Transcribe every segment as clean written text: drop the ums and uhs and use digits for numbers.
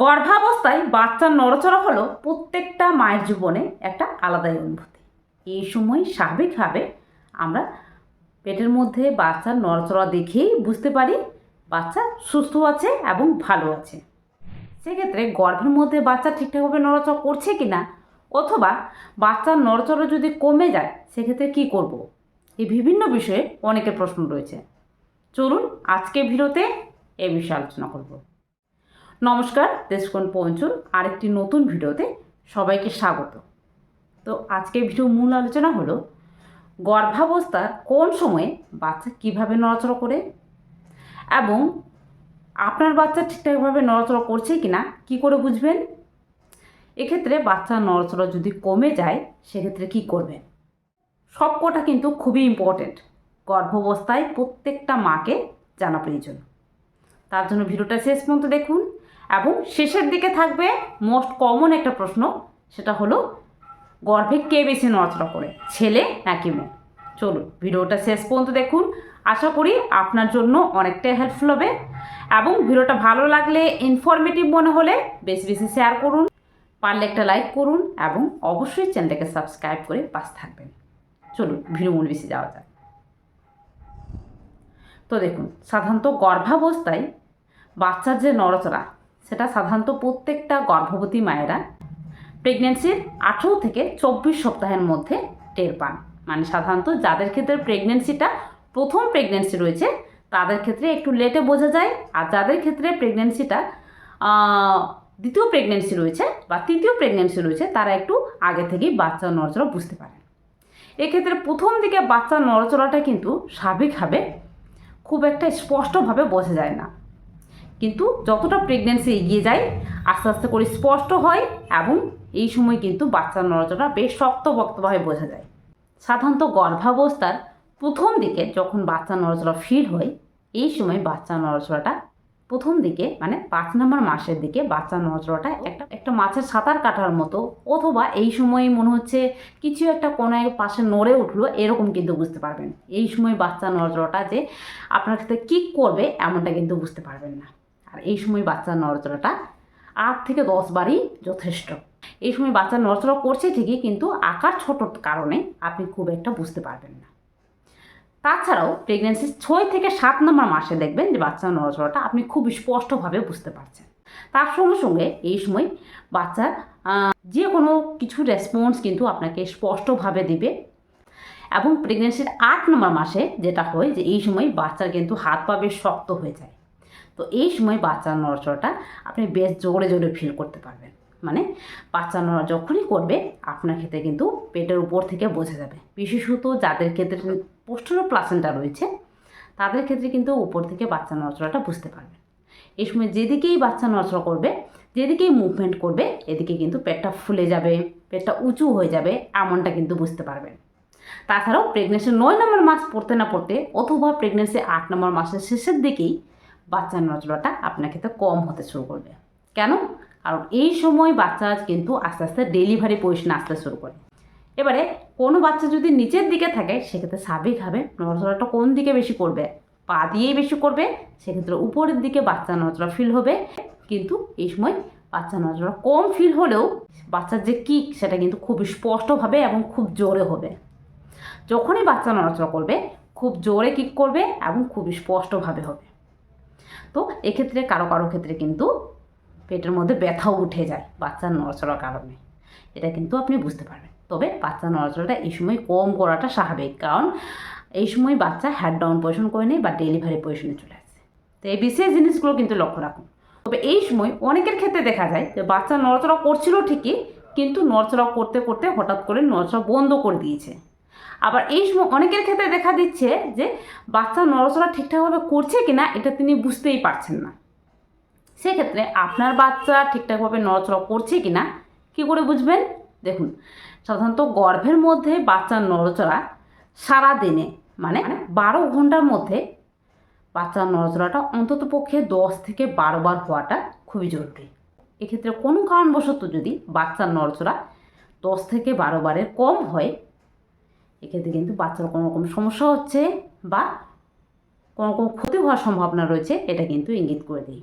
গর্ভাবস্থায় বাচ্চার নড়াচড়া হলো প্রত্যেকটা মায়ের জীবনে একটা আলাদাই অনুভূতি। এই সময় স্বাভাবিকভাবে আমরা পেটের মধ্যে বাচ্চার নড়াচড়া দেখেই বুঝতে পারি বাচ্চা সুস্থ আছে এবং ভালো আছে। সেক্ষেত্রে গর্ভের মধ্যে বাচ্চা ঠিকঠাকভাবে নড়াচড়া করছে কি না, অথবা বাচ্চার নড়াচড়া যদি কমে যায় সেক্ষেত্রে কী করব, এই বিভিন্ন বিষয়ে অনেকের প্রশ্ন রয়েছে। চলুন আজকে ভিডিওতে এ বিষয়ে আলোচনা করব। নমস্কার, দেশকোণ পঞ্চুর আরেকটি নতুন ভিডিওতে সবাইকে স্বাগত। তো আজকের ভিডিও মূল আলোচনা হলো গর্ভাবস্থার কোন সময়ে বাচ্চা কিভাবে নড়াচড়া করে এবং আপনার বাচ্চা ঠিকঠাকভাবে নড়াচড়া করছে কিনা কি করে বুঝবেন। এক্ষেত্রে বাচ্চার নড়াচড়া যদি কমে যায় সেক্ষেত্রে কি করবেন। সবকটা কিন্তু খুবই ইম্পর্টেন্ট, গর্ভাবস্থায় প্রত্যেকটা মাকে জানা প্রয়োজন। তার জন্য ভিডিওটা শেষ পর্যন্ত দেখুন এবং শেষের দিকে থাকবে মোস্ট কমন একটা প্রশ্ন, সেটা হলো গর্ভে কে বেশি নড়াচড়া করে, ছেলে নাকি মেয়ে। চলুন ভিডিওটা শেষ পর্যন্ত দেখুন, আশা করি আপনার জন্য অনেকটাই হেল্পফুল হবে এবং ভিডিওটা ভালো লাগলে, ইনফরমেটিভ মনে হলে বেশি বেশি শেয়ার করুন, পারলে একটা লাইক করুন এবং অবশ্যই চ্যানেলটাকে সাবস্ক্রাইব করে পাশে থাকবেন। চলুন ভিডিও মূল বেশি যাওয়া যায়। তো দেখুন, সাধারণত গর্ভাবস্থায় বাচ্চার যে নড়াচড়া সেটা সাধারণত প্রত্যেকটা গর্ভবতী মায়েরা প্রেগনেন্সির 18 থেকে 24 সপ্তাহের মধ্যে টের পান। মানে সাধারণত যাদের ক্ষেত্রে প্রেগনেন্সিটা প্রথম প্রেগনেন্সি রয়েছে তাদের ক্ষেত্রে একটু লেটে বোঝা যায়, আর যাদের ক্ষেত্রে প্রেগনেন্সিটা দ্বিতীয় প্রেগনেন্সি রয়েছে বা তৃতীয় প্রেগনেন্সি রয়েছে তারা একটু আগে থেকেই বাচ্চার নড়াচড়া বুঝতে পারেন। এক্ষেত্রে প্রথম দিকে বাচ্চার নড়াচড়াটা কিন্তু স্বাভাবিকভাবে খুব একটা স্পষ্টভাবে বোঝা যায় না, কিন্তু যতটা প্রেগনেন্সি এগিয়ে যায় আস্তে আস্তে করে স্পষ্ট হয় এবং এই সময় কিন্তু বাচ্চার নড়াচড়া বেশ শক্তপোক্তভাবে বোঝা যায়। সাধারণত গর্ভাবস্থার প্রথম দিকে যখন বাচ্চার নড়াচড়া ফিল হয়, এই সময় বাচ্চার নড়াচড়াটা প্রথম দিকে মানে 5 নম্বর মাসের দিকে বাচ্চার নড়াচড়াটা একটা মাছের সাঁতার কাটার মতো, অথবা এই সময় মনে হচ্ছে কিছু একটা কোনো পাশে নড়ে উঠলো এরকম কিন্তু বুঝতে পারবেন। এই সময় বাচ্চার নড়াচড়াটা যে আপনার সাথে কিক করবে এমনটা কিন্তু বুঝতে পারবেন না। আর এই সময় বাচ্চার নড়াচড়াটা 8 থেকে 10 বারই যথেষ্ট। এই সময় বাচ্চার নড়াচড়া করছে ঠিকই, কিন্তু আকার ছোটোর কারণে আপনি খুব একটা বুঝতে পারবেন না। তাছাড়াও প্রেগনেন্সির 6 থেকে 7 নম্বর মাসে দেখবেন যে বাচ্চার নড়াচড়াটা আপনি খুব স্পষ্টভাবে বুঝতে পারছেন। তার সঙ্গে সঙ্গে এই সময় বাচ্চার যে কোনো কিছু রেসপন্স কিন্তু আপনাকে স্পষ্টভাবে দিবে। এবং প্রেগনেন্সির 8 নম্বর মাসে যেটা হয় যে এই সময় বাচ্চার কিন্তু হাত পা বেশ শক্ত হয়ে যায়। তো এই সময় বাচ্চার নড়াচড়াটা আপনি বেশ জোরে জোরে ফিল করতে পারবেন। মানে বাচ্চা নড়া যখনই করবে আপনার ক্ষেত্রে কিন্তু পেটের উপর থেকে বোঝা যাবে। বিশেষত যাদের ক্ষেত্রে পোস্টেরিয়র প্লাসেন্টা রয়েছে তাদের ক্ষেত্রে কিন্তু উপর থেকে বাচ্চা নড়াচড়াটা বুঝতে পারবেন। এই সময় যেদিকেই বাচ্চা নড়াচড়া করবে, যেদিকেই মুভমেন্ট করবে, এদিকে কিন্তু পেটটা ফুলে যাবে, পেটটা উঁচু হয়ে যাবে, এমনটা কিন্তু বুঝতে পারবেন। তাছাড়াও প্রেগনেন্সির 9 নম্বর মাস পড়তে না পড়তে অথবা প্রেগনেন্সি 8 নম্বর মাসের শেষের দিকেই বাচ্চার নড়াচড়াটা আপনার ক্ষেত্রে কম হতে শুরু করবে। কেন? কারণ এই সময় বাচ্চা কিন্তু আস্তে আস্তে ডেলিভারি পজিশনে আসতে শুরু করে। এবারে কোনো বাচ্চা যদি নিচের দিকে থাকে সেক্ষেত্রে স্বাভাবিকভাবে নড়াচড়াটা কোন দিকে বেশি করবে, পা দিয়েই বেশি করবে। সেক্ষেত্রে উপরের দিকে বাচ্চা নড়াচড়া ফিল হবে, কিন্তু এই সময় বাচ্চা নড়াচড়া কম ফিল হলেও বাচ্চার যে কিক সেটা কিন্তু খুব স্পষ্টভাবে এবং খুব জোরে হবে। যখনই বাচ্চা নড়াচড়া করবে খুব জোরে কিক করবে এবং খুব স্পষ্টভাবে হবে। তো এক্ষেত্রে কারো কারো ক্ষেত্রে কিন্তু পেটের মধ্যে ব্যথাও উঠে যায় বাচ্চার নড়াচড়ার কারণে, এটা কিন্তু আপনি বুঝতে পারবেন। তবে বাচ্চার নড়াচড়াটা এই সময় কম করাটা স্বাভাবিক, কারণ এই সময় বাচ্চা হেড ডাউন পজিশন করে নেই বা ডেলিভারি পজিশনে চলে আসে। তো এই বিশেষ জিনিসগুলো কিন্তু লক্ষ্য রাখুন। তবে এই সময় অনেকের ক্ষেত্রে দেখা যায় যে বাচ্চা নড়াচড়া করছিল ঠিকই, কিন্তু নড়াচড়া করতে করতে হঠাৎ করে নড়াচড়া বন্ধ করে দিয়েছে। আবার এই সময় অনেকের ক্ষেত্রে দেখা দিচ্ছে যে বাচ্চা নড়াচড়া ঠিকঠাকভাবে করছে কিনা এটা তিনি বুঝতেই পারছেন না। সেক্ষেত্রে আপনার বাচ্চা ঠিকঠাকভাবে নড়াচড়া করছে কিনা কী করে বুঝবেন? দেখুন, সাধারণত গর্ভের মধ্যে বাচ্চার নড়াচড়া সারাদিনে মানে 12 ঘন্টার মধ্যে বাচ্চার নড়াচড়াটা অন্ততপক্ষে 10 থেকে 12 বার হওয়াটা খুবই জরুরি। এক্ষেত্রে কোনো কারণবশত যদি বাচ্চার নড়াচড়া 10 থেকে 12 বারের কম হয়, এক্ষেত্রে কিন্তু বাচ্চার কোনো রকম সমস্যা হচ্ছে বা কোনো রকম ক্ষতি হওয়ার সম্ভাবনা রয়েছে, এটা কিন্তু ইঙ্গিত করে দিই।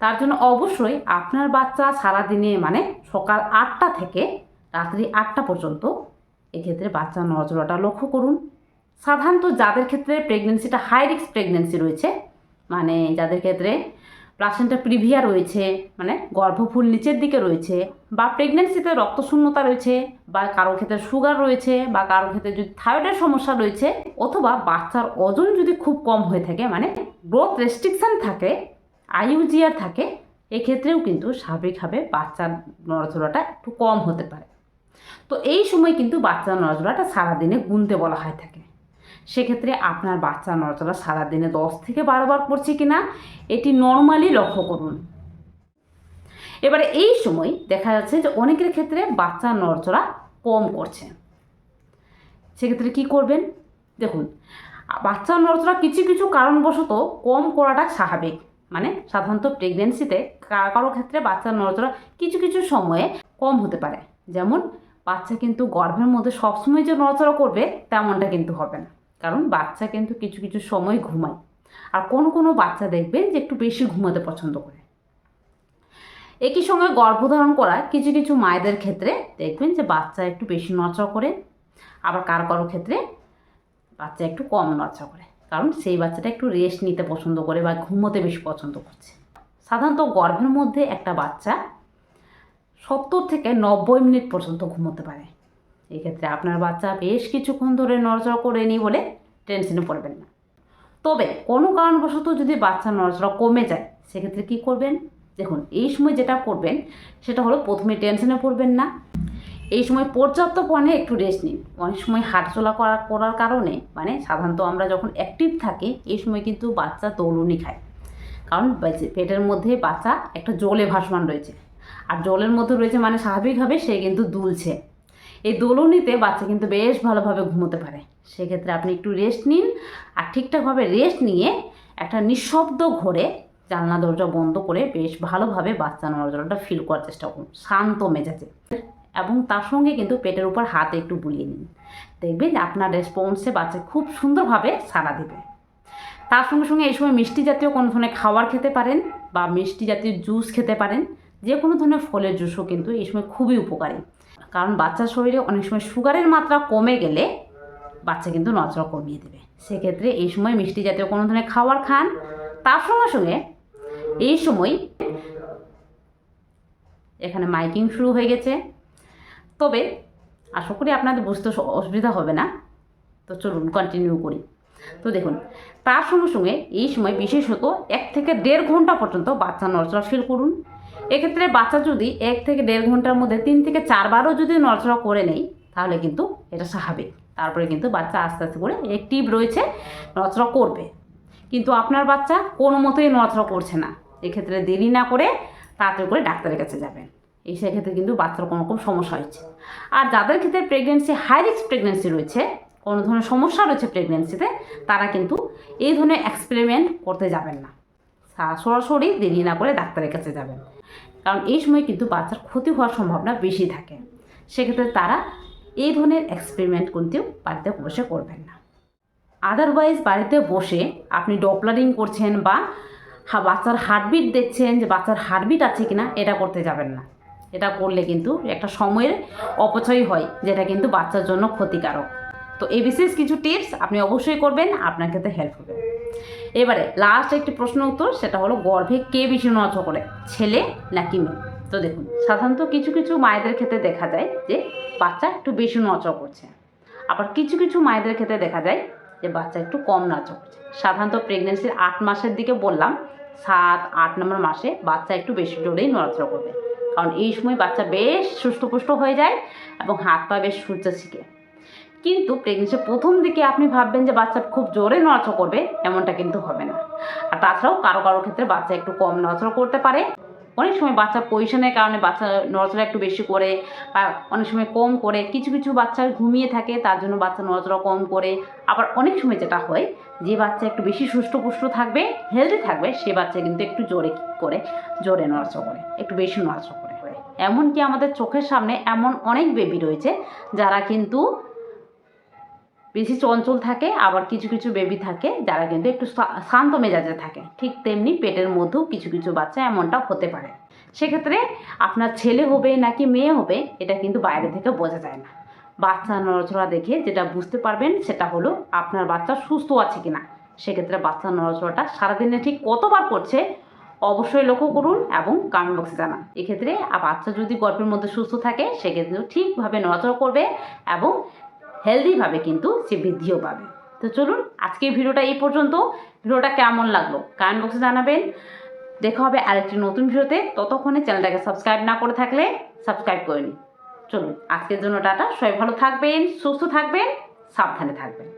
তার জন্য অবশ্যই আপনার বাচ্চা সারাদিনে মানে সকাল 8টা থেকে রাত্রি 8টা পর্যন্ত এক্ষেত্রে বাচ্চার নড়াচড়াটা লক্ষ্য করুন। সাধারণত যাদের ক্ষেত্রে প্রেগনেন্সিটা হাই রিস্ক প্রেগনেন্সি রয়েছে, মানে যাদের ক্ষেত্রে প্লাসেন্টা প্রিভিয়া রয়েছে, মানে গর্ভফুল নিচের দিকে রয়েছে, বা প্রেগনেন্সিতে রক্তশূন্যতা রয়েছে, বা কারোর ক্ষেত্রে সুগার রয়েছে, বা কারোর ক্ষেত্রে যদি থাইরয়েডের সমস্যা রয়েছে, অথবা বাচ্চার ওজন যদি খুব কম হয়ে থাকে, মানে গ্রোথ রেস্ট্রিকশান থাকে, আইইউজিআর থাকে, এক্ষেত্রেও কিন্তু স্বাভাবিকভাবে বাচ্চার নড়াচড়াটা একটু কম হতে পারে। তো এই সময় কিন্তু বাচ্চার নড়াচড়াটা সারাদিনে গুনতে বলা হয় থাকে। সেক্ষেত্রে আপনার বাচ্চার নড়াচড়া সারাদিনে 10 থেকে 12 বার করছে কিনা এটি নর্মালি লক্ষ্য করুন। এবারে এই সময় দেখা যাচ্ছে যে অনেকের ক্ষেত্রে বাচ্চার নড়াচড়া কম করছে। সেক্ষেত্রে কি করবেন? দেখুন, বাচ্চার নড়াচড়া কিছু কিছু কারণবশত কম করাটা স্বাভাবিক। মানে সাধারণত প্রেগনেন্সিতে কারো ক্ষেত্রে বাচ্চার নড়াচড়া কিছু কিছু সময়ে কম হতে পারে। যেমন বাচ্চা কিন্তু গর্ভের মধ্যে সবসময় যে নড়াচড়া করবে তেমনটা কিন্তু হবে না, কারণ বাচ্চা কিন্তু কিছু কিছু সময় ঘুমায়। আর কোনো বাচ্চা দেখবেন যে একটু বেশি ঘুমাতে পছন্দ করে। একই সঙ্গে গর্ভধারণ করা কিছু কিছু মায়েদের ক্ষেত্রে দেখবেন যে বাচ্চা একটু বেশি নড়াচড়া করে, আবার কারো ক্ষেত্রে বাচ্চা একটু কম নড়াচড়া করে, কারণ সেই বাচ্চাটা একটু রেস্ট নিতে পছন্দ করে বা ঘুমোতে বেশি পছন্দ করছে। সাধারণত গর্ভের মধ্যে একটা বাচ্চা 70 থেকে 90 মিনিট পর্যন্ত ঘুমোতে পারে। এক্ষেত্রে আপনার বাচ্চা বেশ কিছুক্ষণ ধরে নড়াচড়া করেনি বলে টেনশনে পড়বেন না। তবে কোনো কারণবশত যদি বাচ্চার নড়াচড়া কমে যায়, সেক্ষেত্রে কী করবেন? দেখুন, এই সময় যেটা করবেন সেটা হলো, প্রথমে টেনশনে পড়বেন না। এই সময় পর্যাপ্ত পরিমাণে একটু রেস্ট নিন। অনেক সময় হাঁটাচলা করার কারণে, মানে সাধারণত আমরা যখন অ্যাক্টিভ থাকি এই সময় কিন্তু বাচ্চা দৌড়ুনি খায়, কারণ পেটের মধ্যে বাচ্চা একটা জলে ভাসমান রয়েছে, আর জলের মধ্যে রয়েছে মানে স্বাভাবিকভাবে সে কিন্তু দুলছে। এই দোলনিতে বাচ্চা কিন্তু বেশ ভালোভাবে ঘুমোতে পারে। সেক্ষেত্রে আপনি একটু রেস্ট নিন, আর ঠিকঠাকভাবে রেস্ট নিয়ে একটা নিঃশব্দ ঘরে জানলা দরজা বন্ধ করে বেশ ভালোভাবে বাচ্চা নড়াচড়াটা ফিল করার চেষ্টা করুন শান্ত মেজাজে, এবং তার সঙ্গে কিন্তু পেটের উপর হাত একটু বুলিয়ে নিন। দেখবেন যে আপনার রেসপন্সে বাচ্চা খুব সুন্দরভাবে সাড়া দেবে। তার সঙ্গে সঙ্গে এই সময় মিষ্টি জাতীয় কোনো ধরনের খাবার খেতে পারেন, বা মিষ্টি জাতীয় জুস খেতে পারেন। যে কোনো ধরনের ফলের জুসও কিন্তু এই সময় খুবই উপকারী, কারণ বাচ্চার শরীরে অনেক সময় সুগারের মাত্রা কমে গেলে বাচ্চা কিন্তু নড়াচড়া কমিয়ে দেবে। সেক্ষেত্রে এই সময় মিষ্টি জাতীয় কোনো ধরনের খাবার খান। তার সঙ্গে সঙ্গে এই সময় এখানে মাইকিং শুরু হয়ে গেছে, তবে আশা করি আপনাদের বুঝতে অসুবিধা হবে না। তো চলুন কন্টিনিউ করি। তো দেখুন, তার সঙ্গে সঙ্গে এই সময় বিশেষত 1 থেকে 1.5 ঘন্টা পর্যন্ত বাচ্চা নড়াচড়া ফিল করুন। এক্ষেত্রে বাচ্চা যদি 1 থেকে 1.5 ঘন্টার মধ্যে 3 থেকে 4 বারও যদি নড়াচড়া করে নেয়, তাহলে কিন্তু এটা স্বাভাবিক। তারপরে কিন্তু বাচ্চা আস্তে আস্তে করে অ্যাক্টিভ রয়েছে, নড়াচড়া করবে। কিন্তু আপনার বাচ্চা কোনো মতোই নড়াচড়া করছে না, এক্ষেত্রে দেরি না করে তাড়াতাড়ি করে ডাক্তারের কাছে যাবেন। এই সেক্ষেত্রে কিন্তু বাচ্চার কোনো রকম সমস্যা হচ্ছে। আর যাদের ক্ষেত্রে প্রেগনেন্সি হাই রিস্ক প্রেগনেন্সি রয়েছে, কোনো ধরনের সমস্যা রয়েছে প্রেগনেন্সিতে, তারা কিন্তু এই ধরনের এক্সপেরিমেন্ট করতে যাবেন না, সরাসরি দেরি না করে ডাক্তারের কাছে যাবেন, কারণ এই সময় কিন্তু বাচ্চার ক্ষতি হওয়ার সম্ভাবনা বেশি থাকে। সেক্ষেত্রে তারা এই ধরনের এক্সপেরিমেন্ট কিন্তু বাড়িতে বসে করবেন না। আদারওয়াইজ বাড়িতে বসে আপনি ডপলারিং করছেন বা বাচ্চার হার্টবিট দেখছেন যে বাচ্চার হার্টবিট আছে কিনা, এটা করতে যাবেন না। এটা করলে কিন্তু একটা সময়ের অপচয় হয়, যেটা কিন্তু বাচ্চার জন্য ক্ষতিকারক। তো এই বিশেষ কিছু টিপস আপনি অবশ্যই করবেন, আপনার ক্ষেত্রে হেল্প হবে। এবারে লাস্ট একটি প্রশ্ন উত্তর, সেটা হলো গর্ভে কে বেশি নড়াচড়া করে, ছেলে নাকি মেয়ে? তো দেখুন, সাধারণত কিছু কিছু মায়েদের ক্ষেত্রে দেখা যায় যে বাচ্চা একটু বেশি নড়াচড়া করছে, আবার কিছু কিছু মায়েদের ক্ষেত্রে দেখা যায় যে বাচ্চা একটু কম নড়াচড়া করছে। সাধারণত প্রেগনেন্সির 8 মাসের দিকে বললাম, 7-8 নম্বর মাসে বাচ্চা একটু বেশি জোরেই নড়াচড়া করবে, কারণ এই সময় বাচ্চা বেশ সুস্থপুষ্ট হয়ে যায় এবং হাত পা বেশ ছুটতে শিখে। কিন্তু প্রেগনেন্সির প্রথম দিকে আপনি ভাববেন যে বাচ্চা খুব জোরে নড়াচড়া করবে, এমনটা কিন্তু হবে না। আর তাছাড়াও কারো ক্ষেত্রে বাচ্চা একটু কম নড়াচড়া করতে পারে। অনেক সময় বাচ্চা পজিশনের কারণে বাচ্চা নড়াচড়া একটু বেশি করে, বা অনেক সময় কম করে। কিছু কিছু বাচ্চা ঘুমিয়ে থাকে, তার জন্য বাচ্চা নড়াচড়া কম করে। আবার অনেক সময় যেটা হয়, যে বাচ্চা একটু বেশি সুস্থপুষ্ট থাকবে, হেলদি থাকবে, সে বাচ্চা কিন্তু একটু জোরে নড়াচড়া করে, একটু বেশি নড়াচড়া করে। এমনকি আমাদের চোখের সামনে এমন অনেক বেবি রয়েছে যারা কিন্তু বেশি চঞ্চল থাকে, আবার কিছু কিছু বেবি থাকে যারা কিন্তু একটু শান্ত মেজাজে থাকে। ঠিক তেমনি পেটের মধ্যেও কিছু কিছু বাচ্চা এমনটা হতে পারে। সেক্ষেত্রে আপনার ছেলে হবে নাকি মেয়ে হবে এটা কিন্তু বাইরে থেকে বোঝা যায় না। বাচ্চা নড়াচড়া দেখে যেটা বুঝতে পারবেন সেটা হলো আপনার বাচ্চা সুস্থ আছে কিনা। সেক্ষেত্রে বাচ্চা নড়াচড়াটা সারাদিনে ঠিক কতবার করছে অবশ্যই লক্ষ্য করুন এবং কমেন্ট বক্সে জানান। এক্ষেত্রে বাচ্চা যদি গর্ভের মধ্যে সুস্থ থাকে সেক্ষেত্রে ঠিকভাবে নড়াচড়া করবে এবং হেলদিভাবে কিন্তু সে বৃদ্ধিও পাবে। তো চলুন আজকের ভিডিওটা এই পর্যন্ত। ভিডিওটা কেমন লাগলো কমেন্ট বক্সে জানাবেন। দেখা হবে আরেকটি নতুন ভিডিওতে। ততক্ষণে চ্যানেলটাকে সাবস্ক্রাইব না করে থাকলে সাবস্ক্রাইব করে নিন। চলুন আজকের জন্য টাটা। সবাই ভালো থাকবেন, সুস্থ থাকবেন, সাবধানে থাকবেন।